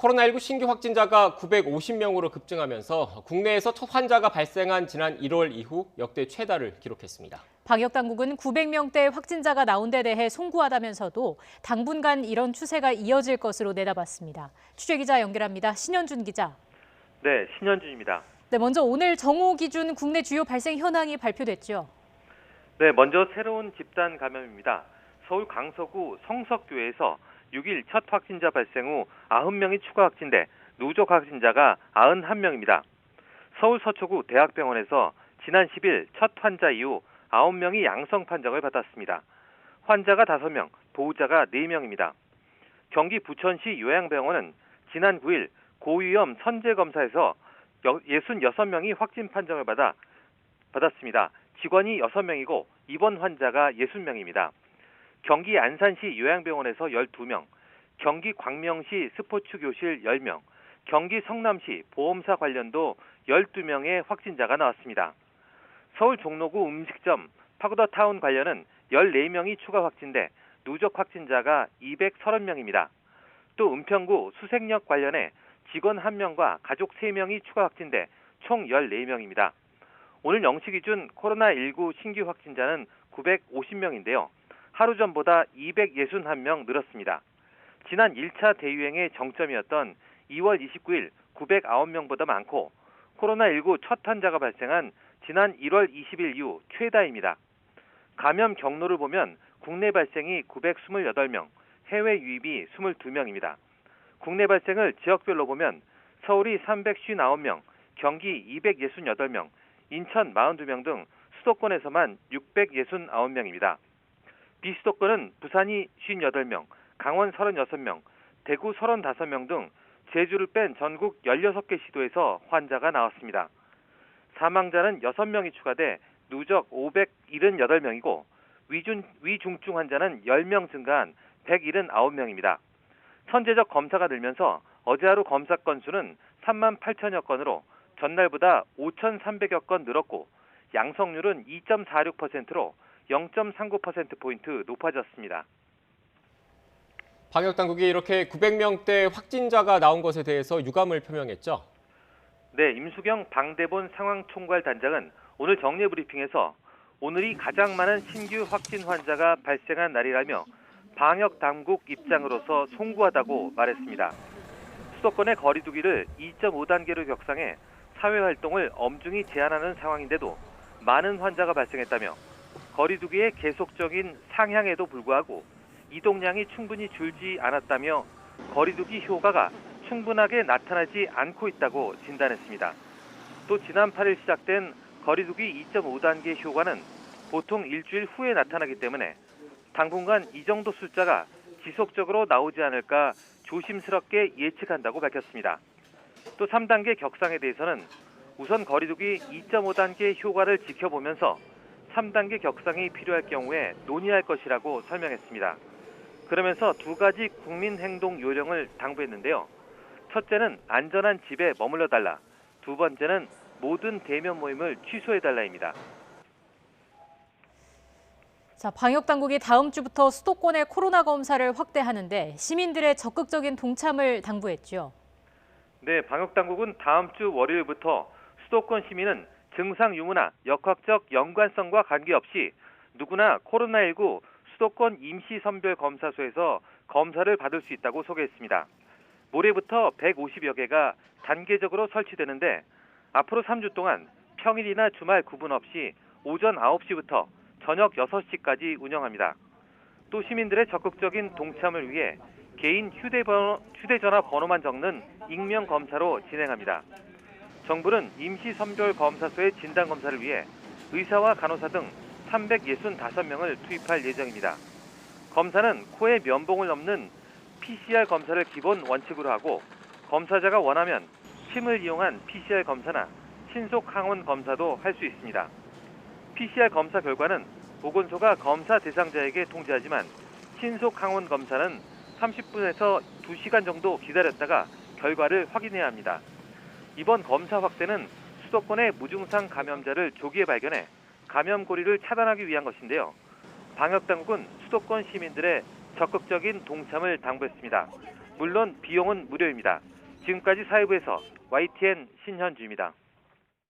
코로나19 신규 확진자가 950명으로 급증하면서 국내에서 첫 환자가 발생한 지난 1월 이후 역대 최다를 기록했습니다. 방역당국은 900명대 확진자가 나온 데 대해 송구하다면서도 당분간 이런 추세가 이어질 것으로 내다봤습니다. 취재기자 연결합니다. 신현준 기자. 네, 신현준입니다. 네, 먼저 오늘 정오 기준 국내 주요 발생 현황이 발표됐죠. 네, 먼저 새로운 집단 감염입니다. 서울 강서구 성석교에서 6일 첫 확진자 발생 후 90명이 추가 확진돼 누적 확진자가 91명입니다. 서울 서초구 대학병원에서 지난 10일 첫 환자 이후 9명이 양성 판정을 받았습니다. 환자가 5명, 보호자가 4명입니다. 경기 부천시 요양병원은 지난 9일 고위험 선제검사에서 66명이 확진 판정을 받았습니다. 직원이 6명이고 입원 환자가 60명입니다. 경기 안산시 요양병원에서 12명, 경기 광명시 스포츠교실 10명, 경기 성남시 보험사 관련도 12명의 확진자가 나왔습니다. 서울 종로구 음식점 파고다타운 관련은 14명이 추가 확진돼 누적 확진자가 230명입니다. 또 은평구 수색역 관련해 직원 1명과 가족 3명이 추가 확진돼 총 14명입니다. 오늘 0시 기준 코로나19 신규 확진자는 950명인데요. 하루 전보다 261명 늘었습니다. 지난 1차 대유행의 정점이었던 2월 29일 909명보다 많고 코로나19 첫 환자가 발생한 지난 1월 20일 이후 최다입니다. 감염 경로를 보면 국내 발생이 928명, 해외 유입이 22명입니다. 국내 발생을 지역별로 보면 서울이 359명, 경기 268명, 인천 42명 등 수도권에서만 669명입니다. 비수도권은 부산이 58명, 강원 36명, 대구 35명 등 제주를 뺀 전국 16개 시도에서 환자가 나왔습니다. 사망자는 6명이 추가돼 누적 578명이고 위중증 환자는 10명 증가한 179명입니다. 선제적 검사가 늘면서 어제 하루 검사 건수는 3만 8천여 건으로 전날보다 5,300여 건 늘었고 양성률은 2.46%로 0.39%포인트 높아졌습니다. 방역당국이 이렇게 900명대 확진자가 나온 것에 대해서 유감을 표명했죠. 네, 임수경 방대본 상황총괄단장은 오늘 정례 브리핑에서 오늘이 가장 많은 신규 확진 환자가 발생한 날이라며 방역당국 입장으로서 송구하다고 말했습니다. 수도권의 거리 두기를 2.5단계로 격상해 사회활동을 엄중히 제한하는 상황인데도 많은 환자가 발생했다며 거리 두기의 계속적인 상향에도 불구하고 이동량이 충분히 줄지 않았다며 거리 두기 효과가 충분하게 나타나지 않고 있다고 진단했습니다. 또 지난 8일 시작된 거리 두기 2.5단계 효과는 보통 일주일 후에 나타나기 때문에 당분간 이 정도 숫자가 지속적으로 나오지 않을까 조심스럽게 예측한다고 밝혔습니다. 또 3단계 격상에 대해서는 우선 거리 두기 2.5단계 효과를 지켜보면서 3단계 격상이 필요할 경우에 논의할 것이라고 설명했습니다. 그러면서 두 가지 국민 행동 요령을 당부했는데요. 첫째는 안전한 집에 머물러 달라. 두 번째는 모든 대면 모임을 취소해 달라입니다. 자, 방역당국이 다음 주부터 수도권의 코로나 검사를 확대하는데 시민들의 적극적인 동참을 당부했죠. 네, 방역당국은 다음 주 월요일부터 수도권 시민은 증상 유무나 역학적 연관성과 관계없이 누구나 코로나19 수도권 임시선별검사소에서 검사를 받을 수 있다고 소개했습니다. 모레부터 150여 개가 단계적으로 설치되는데 앞으로 3주 동안 평일이나 주말 구분 없이 오전 9시부터 저녁 6시까지 운영합니다. 또 시민들의 적극적인 동참을 위해 개인 휴대전화 번호만 적는 익명검사로 진행합니다. 정부는 임시선별검사소의 진단검사를 위해 의사와 간호사 등 365명을 투입할 예정입니다. 검사는 코의 면봉을 넘는 PCR 검사를 기본 원칙으로 하고 검사자가 원하면 침을 이용한 PCR 검사나 신속 항원 검사도 할 수 있습니다. PCR 검사 결과는 보건소가 검사 대상자에게 통지하지만 신속 항원 검사는 30분에서 2시간 정도 기다렸다가 결과를 확인해야 합니다. 이번 검사 확대는 수도권의 무증상 감염자를 조기에 발견해 감염 고리를 차단하기 위한 것인데요. 방역당국은 수도권 시민들의 적극적인 동참을 당부했습니다. 물론 비용은 무료입니다. 지금까지 사회부에서 YTN 신현주입니다.